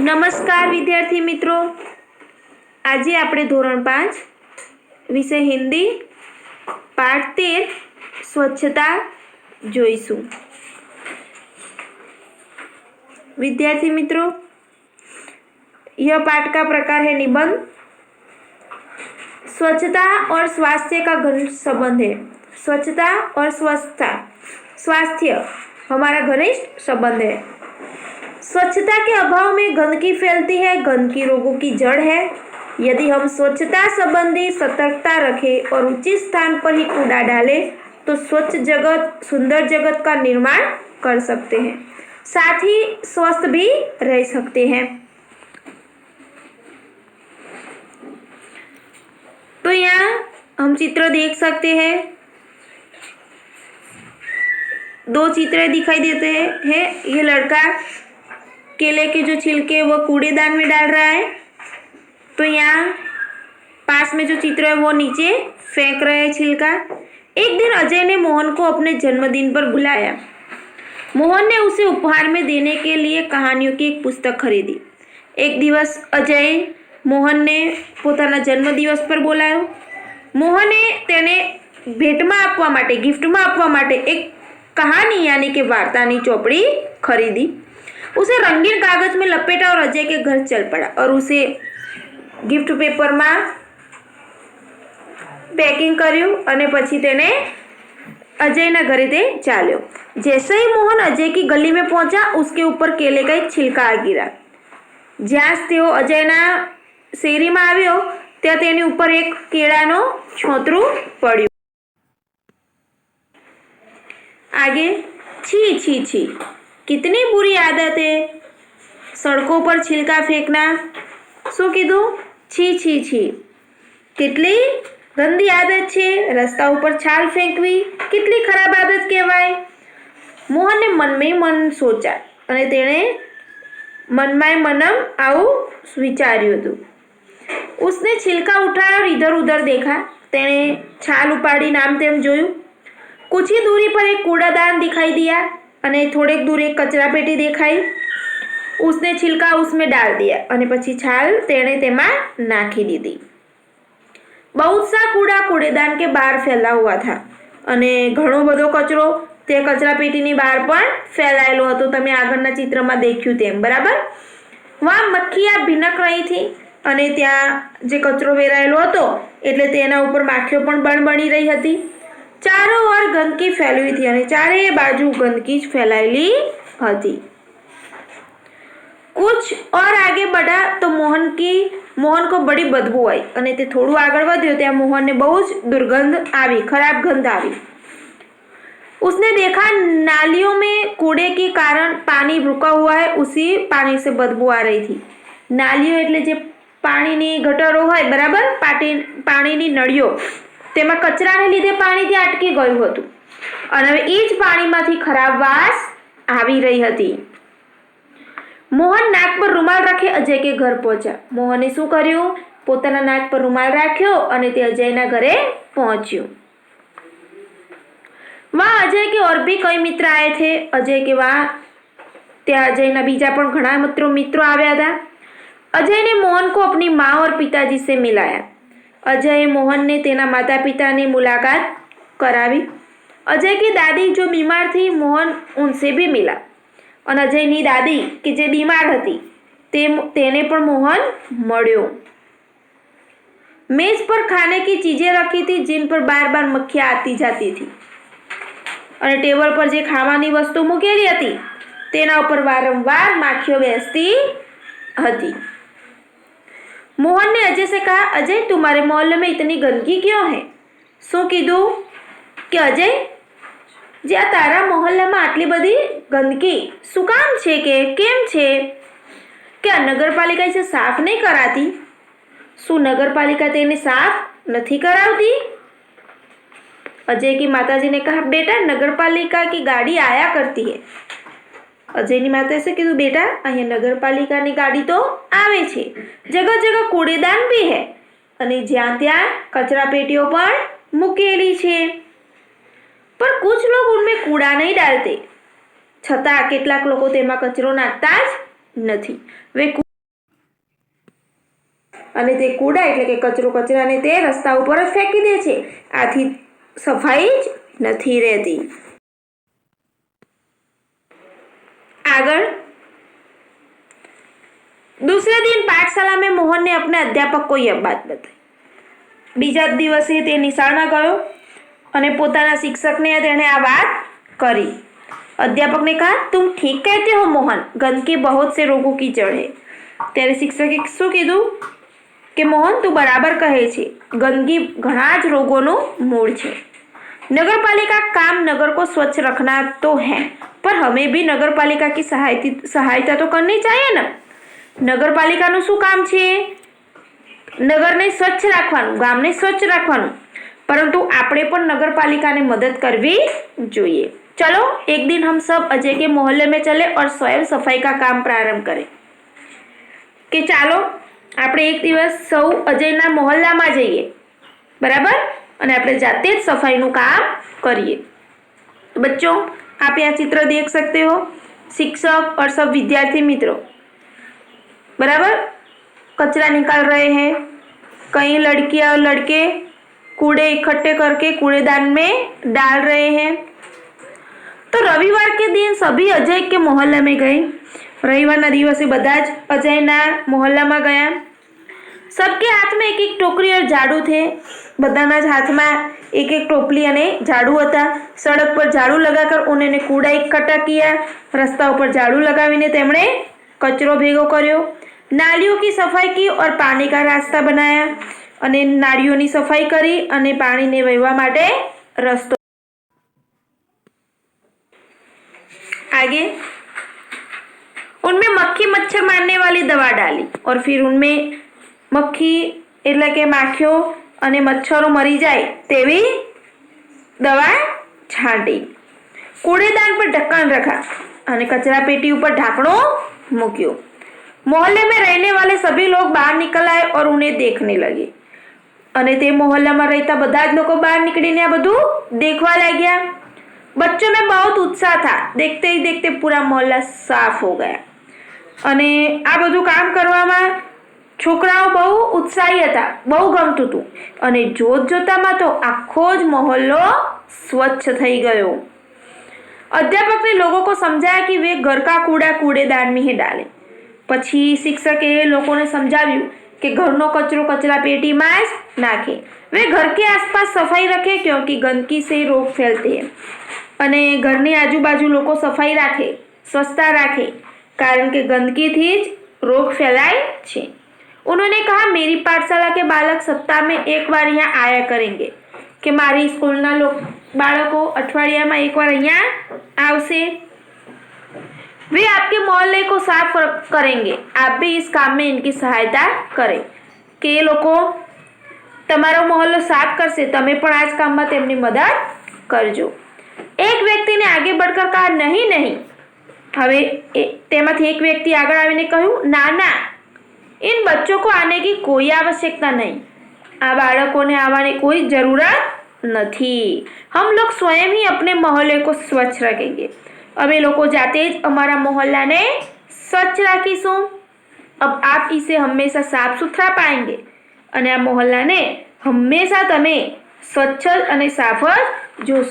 નમસ્કાર વિદ્યાર્થી મિત્રો, આજે આપણે ધોરણ 5 વિષય હિન્દી પાઠ 13 स्वच्छता જોઈશું। विद्यार्थी मित्रों, यह पाठ का प्रकार है निबंध। स्वच्छता और स्वास्थ्य का घनिष्ठ संबंध है। स्वच्छता और स्वास्थ्य हमारा घनिष्ठ संबंध है। स्वच्छता के अभाव में गंदगी फैलती है। गंदगी रोगों की जड़ है। यदि हम स्वच्छता संबंधी सतर्कता रखें और उचित स्थान पर ही कूड़ा डालें तो स्वच्छ जगत, सुंदर जगत का निर्माण कर सकते हैं, साथ ही स्वस्थ भी रह सकते हैं। तो यहाँ हम चित्र देख सकते हैं, दो चित्र दिखाई देते हैं। ये लड़का केले के जो छिलके वो कूड़ेदान में डाल रहा है। तो यहाँ पास में जो चित्र है वो नीचे फेंक रहे हैं छिलका। एक दिन अजय ने मोहन को अपने जन्मदिन पर बुलाया। मोहन ने उसे उपहार में देने के लिए कहानियों की एक पुस्तक खरीदी। एक दिवस अजय मोहन ने પોતાના જન્મદિવસ પર બોલાયો। મોહને તેને ભેટમાં આપવા માટે, ગિફ્ટમાં આપવા માટે એક कहानी यानी कि वार्तानी चौपड़ी खरीदी। उसे रंगीन कागज में लपेटा और अजय के घर चल पड़ा और उसे गिफ्ट पेपर में पैकिंग कर्યું અને પછી તેને अजयना घरे ते चाल्यो। जैसे ही मोहन अजय की गली में पहुंचा, उसके ऊपर केले का एक छिलका आ गिरा। ज्यां तेओ अजयना શેરીમાં આવ્યો ત્યાં તેની ઉપર એક કેળાનો છોતરું પડ્યું। आगे, छी छी छी, कितनी बुरी आदत है सड़कों पर छिलका फेंकना। શું કીધું? छी छी छी, કેટલી ગંદી આદત છે રસ્તા ઉપર છાલ ફેંકવી, કેટલી ખરાબ આદત કહેવાય। મોહને મનમાં મન સોચા અને તેણે મનમાં મનમ આવું વિચાર્યું હતું। उसने छिलका उठाया और इधर उधर देखा। तेने छाल उपाड़ी नाम तेम जोયું। कुछ ही दूरी पर एक कूड़ादान दिखाई दिया અને થોડેક दूर एक कचरा पेटी देखाई। उसने छिलका उसमें डाल दिया અને પછી छाल तेने તેમાં નાખી દીધી। बहुत सा कूड़ा कूड़ेदान के बाहर फैला हुआ था અને ઘણો બધો કચરો તે કચરા પેટીની બહાર પણ ફેલાયેલો હતો। તમે આગળના ચિત્રમાં દેખ્યું તેમ, બરાબર। वहाँ मक्खियाँ भिनक रही थी અને ત્યાં જે કચરો વેરાયેલો હતો એટલે તેના ઉપર માખીઓ પણ બણબણી રહી હતી। चारों ओर गंदगी फैली हुई थी અને ચારે બાજુ ગંદકી જ ફેલાયેલી હતી। कुछ और आगे बढ़ा तो मोहन को बड़ी बदबू आई અને તે થોડું આગળ વધ્યો ત્યાં મોહનને બહુ જ दुर्गंध આવી, खराब गंध આવી। उसने देखा नालियों में कूड़े के कारण पानी रुका हुआ है, उसी पानी से बदबू आ रही थी। नालियों એટલે જે પાણીની ગટરો હોય, બરાબર, પાણીની નળીઓ, તેમાં કચરાને લીધે પાણી ત્યાં અટકી ગયું હતું અને હવે એ જ પાણીમાંથી ખરાબ વાસ આવી રહી હતી। મોહન નાક પર રૂમાલ રાખી અજય કે ઘર પહોંચ્યા। મોહને શું કર્યું? પોતાના નાક પર રૂમાલ રાખ્યો અને તે અજયના ઘરે પહોંચ્યો। वहाँ अजय के और भी कई मित्र आए थे। अजय के वहाँ त्या अजयना बीजा पण घणा मित्रों आव्या था। अजय ने मोहन को अपनी माँ और पिताजी से मिलाया। अजय मोहन ने तेना माता पिता ने मुलाकात करावी। अजय की दादी जो बीमार थी, मोहन उनसे भी मिला और अजय नी दादी कि जे बीमार हती तेने पण मोहन मळ्यो। मेज पर खाने की चीजें रखी थी जिन पर बार बार मक्खियाँ आती जाती थी और टेबल पर जे खावानी वस्तु मूकेली हती तेना पर वारंवार माखियों बेसती हती। मोहन ने अजय से कहा, अजय तुम्हारे मोहल्ले में इतनी गंदगी क्यों है? શું કીધું કે અજય, જે આ તારા મોહલ્લામાં આટલી બધી ગંદકી શું કામ છે, કે કેમ છે, કે આ નગરપાલિકા છે સાફ નહીં કરાતી? શું નગરપાલિકા તેને સાફ નથી કરાવતી? अजय की माताजी ने कहा, बेटा नगरपालिका की गाड़ी आया करती है। अजय ની માતાએ શું કીધું? બેટા, અહીંયા નગરપાલિકાની ગાડી તો આવે છે, જગહ જગહ કૂડેદાન भी है અને જ્યાં ત્યાં કચરા પેટીઓ પણ મૂકેલી છે। पर कुछ लोग उनमें कूड़ा नहीं डालते, છતાં કેટલાક લોકો તેમાં કચરો નાખતા જ નથી। वे અને તે કૂડા એટલે કે કચરાને તે રસ્તા ઉપર જ ફેંકી દે છે. આથી સફાઈ જ નથી રહેતી. आगे दूसरे दिन पाठशाला में मोहन ने अपने अध्यापक को यह बात बताई. बीजा दिवसे ते निशाळમાં गयो અને પોતાના શિક્ષકને તેણે આ વાત કરી. अध्यापक ने कहा, तुम ठीक कहते हो मोहन, गंदगी बहुत से रोगों की जड़ है. ત્યારે શિક્ષકે શું કીધું કે મોહન તું બરાબર કહે છે, ગંદકી ઘણા જ રોગોનું મૂળ છે. नगरपालिका काम नगर को स्वच्छ रखना तो है, पर हमें भी नगरपालिका की सहायता तो करनी चाहिए ना. नगरपालिकाનું શું કામ છે? નગરને સ્વચ્છ રાખવાનું, ગામને સ્વચ્છ રાખવાનું, परंतु આપણે પણ नगरपालिकाને મદદ કરવી જોઈએ. चलो एक दिन हम सब अजय के मोहल्ले में चले और स्वयं सफाई का काम प्रारंभ करें. કે ચાલો આપણે એક દિવસ સૌ અજયના મોહલ્લામાં જઈએ, बराबर, અને આપણે જાતે જ સફાઈનું કામ કરીએ. बच्चों, आप यहाँ चित्र देख सकते हो, शिक्षक और सब विद्यार्थी मित्रों, बराबर, कचरा निकाल रहे हैं. कई लड़कियां और लड़के कूड़े इकट्ठे करके कूड़ेदान में डाल रहे हैं. तो रविवार के दिन सभी अजय के मोहल्ले में गए. रविवार दिवसे બધા જ અજયના મોહલ્લામાં ગયા. सबके हाथ में एक एक टोकरी और झाड़ू थे. બધાના જ હાથમાં एक एक टोपली અને झाड़ू હતા. सड़क पर झाड़ू लगाकर उन्होंने कूड़ा इकट्ठा किया. रस्ता पर झाड़ू लगाવીને તેમણે કચરો ભેગો કર્યો. नालियों की सफाई की और पानी का रास्ता बनाया. અને નાળીઓની સફાઈ કરી અને પાણીને વહેવા માટે રસ્તો. आगे उनमें मक्खी मच्छर मारने वाली दवा डाली और फिर उनमें मक्खी એટલે કે માખીઓ અને મચ્છરો મરી જાય તેવી દવા છાંટી. કૂड़ेदान पर ढक्कन रखा અને कचरा पेटी ऊपर ढाकणो મૂક્યો. मोहल्ले में रहने वाले सभी लोग बाहर निकल आए और उन्हें देखने लगे. અને તે મોહલ્લામાં રહેતા બધા જ લોકો બહાર નીકળીને આ બધું देखवा लाग्या. बच्चों में बहुत उत्साह था. देखते ही देखते पूरा मोहल्ला साफ हो गया. અને આ બધું કામ કરવામાં છોકરાઓ બહુ ઉત્સાહી હતા, બહુ ગમતું હતું. અને જોતજોતામાં તો આખો જ મોહલ્લો स्वच्छ થઈ ગયો. अध्यापक ने लोगों को समझाया कि वे घर का कूड़ा कूड़ेदान में ही डालें. પછી શિક્ષકે લોકોને સમજાવ્યું कि घरનો कचरो कचरा पेटी में જ નાખે. वे घर के आसपास सफाई रखें क्योंकि गंदगी से रोग फैलते हैं. અને ઘરની આજુબાજુ લોકો સફાઈ રાખે, સ્વચ્છતા રાખે, કારણ કે ગંદકીથી જ રોગ ફેલાય છે. उन्होंने कहा, मेरी पाठशाला के बालक सप्ताह में एक बार यहाँ आया करेंगे. कि मारी स्कूलना बाळको अठवाडियाમાં એકવાર અહીંયા આવશે. वे आपके मोहल्ले को साफ करेंगे. आप भी इस काम में इनकी सहायता करें. કે એ લોકો તમારો મોહલ્લો સાફ કરશે, તમે પણ આ જ કામમાં તેમની મદદ કરજો. એક વ્યક્તિને आगे बढ़कर कहा, नहीं नहीं. હવે તેમાંથી એક વ્યક્તિ આગળ આવીને કહ્યું, ના ના, इन बच्चों को आने की कोई आवश्यकता नहीं. આ બાળકોને આવવાની કોઈ જરૂરત નથી. हम लोग स्वयं ही अपने मोहल्ले को स्वच्छ रखेंगे. અમે લોકો જાતે જ અમારા મોહલ્લાને स्वच्छ રાખીશું. अब आप इसे हमेशा साफ सुथरा पाएंगे. અને આ મોહલ્લાને હંમેશા તમે સ્વચ્છ અને સાફ જ જોશો.